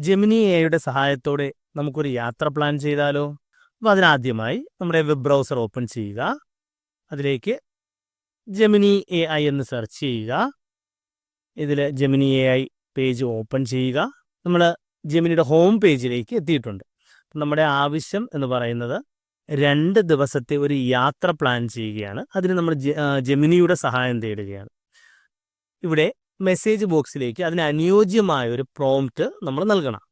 Gemini എയുടെ സഹായത്തോടെ നമുക്കൊരു യാത്ര പ്ലാൻ ചെയ്താലോ? അപ്പോൾ അതിനാദ്യമായി നമ്മുടെ വെബ് ബ്രൗസർ ഓപ്പൺ ചെയ്യുക. അതിലേക്ക് ജെമിനി AI എന്ന് സെർച്ച് ചെയ്യുക. ഇതിൽ ജെമിനി AI പേജ് ഓപ്പൺ ചെയ്യുക. നമ്മൾ ജെമിനിയുടെ ഹോം പേജിലേക്ക് എത്തിയിട്ടുണ്ട്. നമ്മുടെ ആവശ്യം എന്ന് പറയുന്നത് 2 ദിവസത്തെ ഒരു യാത്ര പ്ലാൻ ചെയ്യുകയാണ്. അതിന് നമ്മൾ ജെമിനിയുടെ സഹായം തേടുകയാണ്. ഇവിടെ മെസ്സേജ് ബോക്സിലേക്ക് അതിന് അനുയോജ്യമായ ഒരു പ്രോംപ്റ്റ് നമ്മൾ നൽകണം.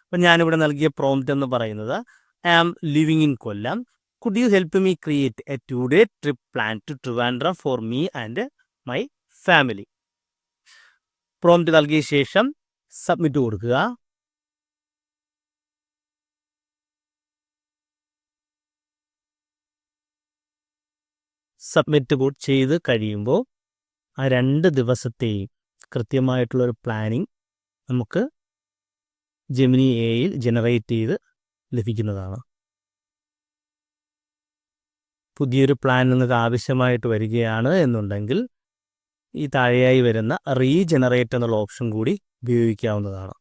അപ്പം ഞാനിവിടെ നൽകിയ പ്രോംപ്റ്റ് എന്ന് പറയുന്നത് I am living in Kollam. Could you help me create a 2-day trip plan to Trivandrum for me and my family. Prompt നൽകിയ ശേഷം സബ്മിറ്റ് കൊടുക്കുക. സബ്മിറ്റ് ചെയ്ത് കഴിയുമ്പോൾ ആ 2 ദിവസത്തെയും കൃത്യമായിട്ടുള്ളൊരു പ്ലാനിങ് നമുക്ക് ജെമിനി AI ജനറേറ്റ് ചെയ്ത് ലഭിക്കുന്നതാണ്. പുതിയൊരു പ്ലാൻ നിങ്ങൾക്ക് ആവശ്യമായിട്ട് വരികയാണ് എന്നുണ്ടെങ്കിൽ ഈ താഴെയായി വരുന്ന റീജനറേറ്റ് എന്നുള്ള ഓപ്ഷൻ കൂടി ഉപയോഗിക്കാവുന്നതാണ്.